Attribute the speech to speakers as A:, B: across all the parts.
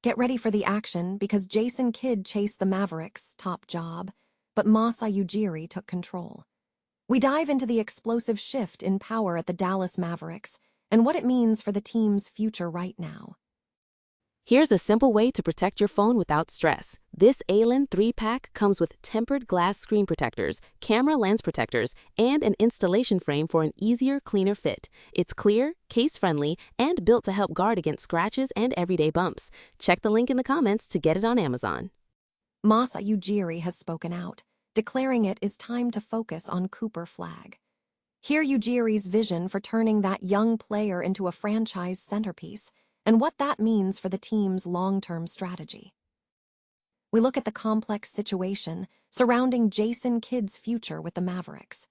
A: Get ready for the action because Jason Kidd chased the Mavericks' top job, but Masai Ujiri took control. We dive into the explosive shift in power at the Dallas Mavericks and what it means for the team's future right now.
B: Here's a simple way to protect your phone without stress. This ALEN 3-pack comes with tempered glass screen protectors, camera lens protectors, and an installation frame for an easier, cleaner fit. It's clear, case-friendly, and built to help guard against scratches and everyday bumps. Check the link in the comments to get it on Amazon.
A: Masai Ujiri has spoken out, declaring it is time to focus on Cooper Flagg. Hear Ujiri's vision for turning that young player into a franchise centerpiece and what that means for the team's long-term strategy. We look at the complex situation surrounding Jason Kidd's future with the Mavericks.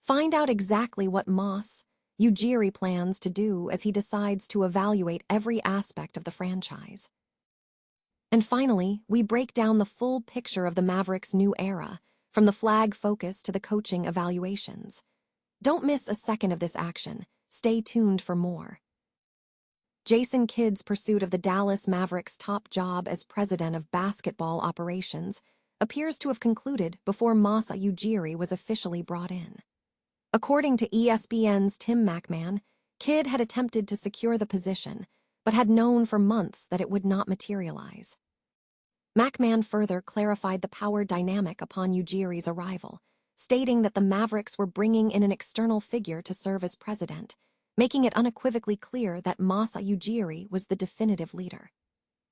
A: Find out exactly what Ujiri plans to do as he decides to evaluate every aspect of the franchise. And finally, we break down the full picture of the Mavericks' new era, from the Flagg focus to the coaching evaluations. Don't miss a second of this action. Stay tuned for more. Jason Kidd's pursuit of the Dallas Mavericks' top job as president of basketball operations appears to have concluded before Masai Ujiri was officially brought in. According to ESPN's Tim McMahon, Kidd had attempted to secure the position, but had known for months that it would not materialize. McMahon further clarified the power dynamic upon Ujiri's arrival, stating that the Mavericks were bringing in an external figure to serve as president, making it unequivocally clear that Masai Ujiri was the definitive leader.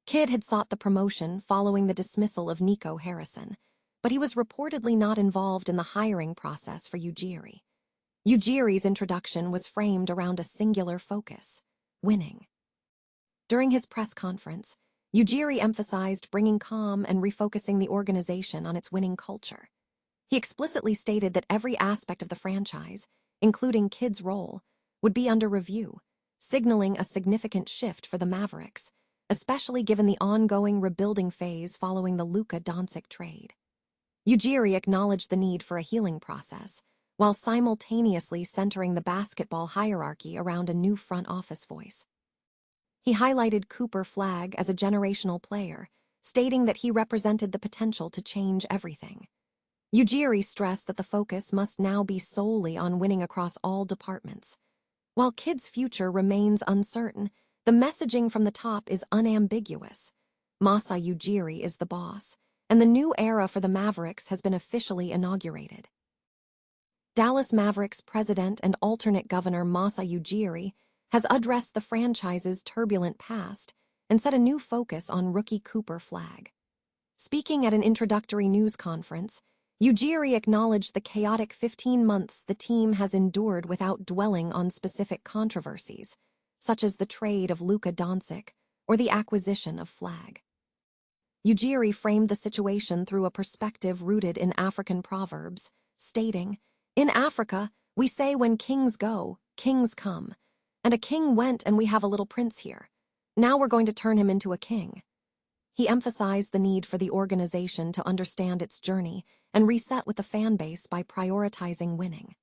A: Kidd had sought the promotion following the dismissal of Nico Harrison, but he was reportedly not involved in the hiring process for Ujiri. Ujiri's introduction was framed around a singular focus: winning. During his press conference, Ujiri emphasized bringing calm and refocusing the organization on its winning culture. He explicitly stated that every aspect of the franchise, including Kidd's role, would be under review, signaling a significant shift for the Mavericks, especially given the ongoing rebuilding phase following the Luka Doncic trade. Ujiri acknowledged the need for a healing process, while simultaneously centering the basketball hierarchy around a new front office voice. He highlighted Cooper Flagg as a generational player, stating that he represented the potential to change everything. Ujiri stressed that the focus must now be solely on winning across all departments. While Kidd's future remains uncertain, the messaging from the top is unambiguous. Masai Ujiri is the boss, and the new era for the Mavericks has been officially inaugurated. Dallas Mavericks president and alternate governor Masai Ujiri has addressed the franchise's turbulent past and set a new focus on rookie Cooper Flagg. Speaking at an introductory news conference, Ujiri acknowledged the chaotic 15 months the team has endured without dwelling on specific controversies, such as the trade of Luka Doncic or the acquisition of Flagg. Ujiri framed the situation through a perspective rooted in African proverbs, stating, "In Africa, we say when kings go, kings come, and a king went and we have a little prince here. Now we're going to turn him into a king." He emphasized the need for the organization to understand its journey and reset with the fan base by prioritizing winning.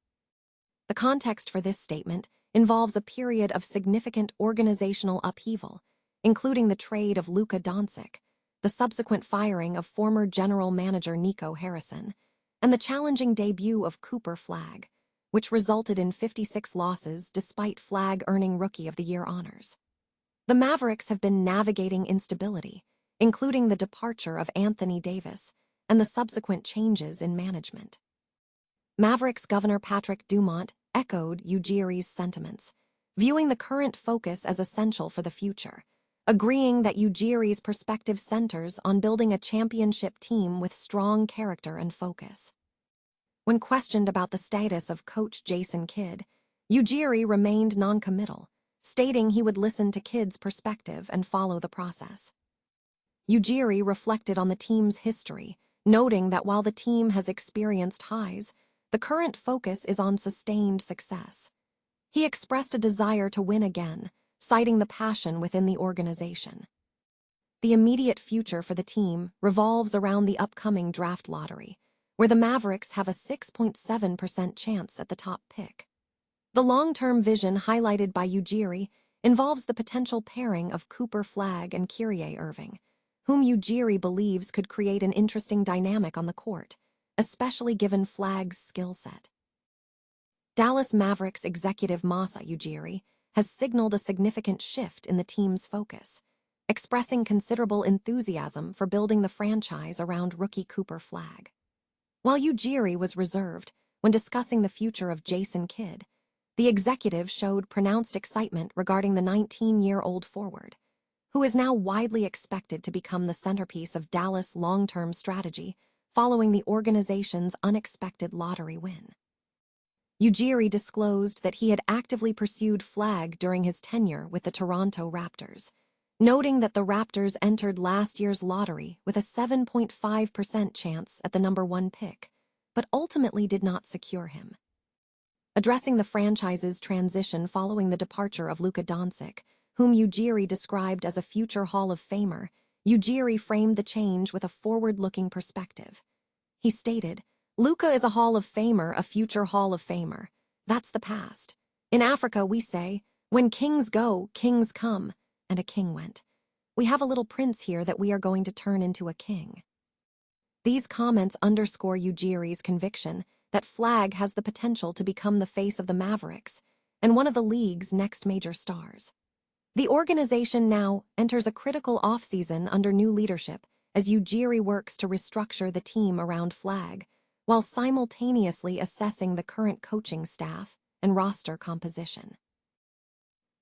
A: The context for this statement involves a period of significant organizational upheaval, including the trade of Luka Doncic, the subsequent firing of former general manager Nico Harrison, and the challenging debut of Cooper Flagg, which resulted in 56 losses despite Flagg earning Rookie of the Year honors. The Mavericks have been navigating instability, including the departure of Anthony Davis and the subsequent changes in management. Mavericks Governor Patrick Dumont echoed Ujiri's sentiments, viewing the current focus as essential for the future, agreeing that Ujiri's perspective centers on building a championship team with strong character and focus. When questioned about the status of coach Jason Kidd, Ujiri remained noncommittal, stating he would listen to Kidd's perspective and follow the process. Ujiri reflected on the team's history, noting that while the team has experienced highs, the current focus is on sustained success. He expressed a desire to win again, citing the passion within the organization. The immediate future for the team revolves around the upcoming draft lottery, where the Mavericks have a 6.7% chance at the top pick. The long-term vision highlighted by Ujiri involves the potential pairing of Cooper Flagg and Kyrie Irving, whom Ujiri believes could create an interesting dynamic on the court, especially given Flagg's skill set. Dallas Mavericks executive Masai Ujiri has signaled a significant shift in the team's focus, expressing considerable enthusiasm for building the franchise around rookie Cooper Flagg. While Ujiri was reserved when discussing the future of Jason Kidd, the executive showed pronounced excitement regarding the 19-year-old forward, who is now widely expected to become the centerpiece of Dallas' long-term strategy following the organization's unexpected lottery win. Ujiri disclosed that he had actively pursued Flagg during his tenure with the Toronto Raptors, noting that the Raptors entered last year's lottery with a 7.5% chance at the number 1 pick, but ultimately did not secure him. Addressing the franchise's transition following the departure of Luka Doncic, whom Ujiri described as a future Hall of Famer, Ujiri framed the change with a forward-looking perspective. He stated, "Luka is a Hall of Famer, a future Hall of Famer. That's the past. In Africa, we say, when kings go, kings come, and a king went. We have a little prince here that we are going to turn into a king." These comments underscore Ujiri's conviction that Flagg has the potential to become the face of the Mavericks and one of the league's next major stars. The organization now enters a critical offseason under new leadership as Ujiri works to restructure the team around Flagg, while simultaneously assessing the current coaching staff and roster composition.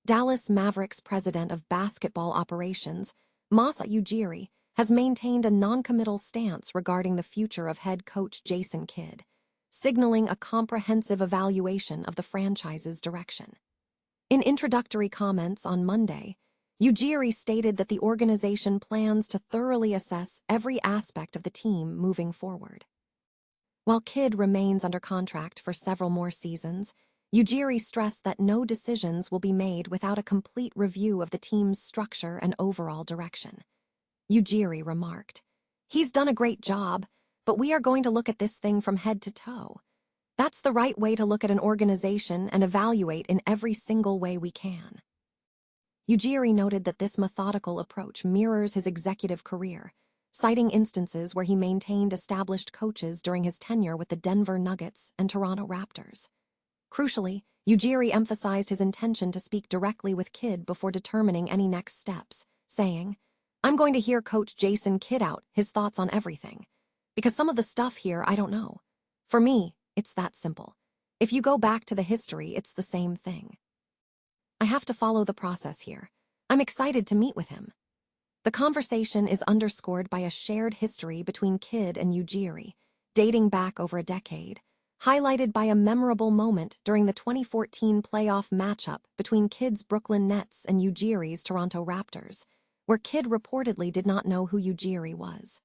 A: Dallas Mavericks president of basketball operations, Masai Ujiri, has maintained a non-committal stance regarding the future of head coach Jason Kidd, signaling a comprehensive evaluation of the franchise's direction. In introductory comments on Monday, Ujiri stated that the organization plans to thoroughly assess every aspect of the team moving forward. While Kidd remains under contract for several more seasons, Ujiri stressed that no decisions will be made without a complete review of the team's structure and overall direction. Ujiri remarked, "He's done a great job, but we are going to look at this thing from head to toe. That's the right way to look at an organization and evaluate in every single way we can." Ujiri noted that this methodical approach mirrors his executive career, citing instances where he maintained established coaches during his tenure with the Denver Nuggets and Toronto Raptors. Crucially, Ujiri emphasized his intention to speak directly with Kidd before determining any next steps, saying, "I'm going to hear Coach Jason Kidd out his thoughts on everything, because some of the stuff here I don't know. For me, it's that simple. If you go back to the history, it's the same thing. I have to follow the process here. I'm excited to meet with him." The conversation is underscored by a shared history between Kidd and Ujiri, dating back over a decade, highlighted by a memorable moment during the 2014 playoff matchup between Kidd's Brooklyn Nets and Ujiri's Toronto Raptors, where Kidd reportedly did not know who Ujiri was.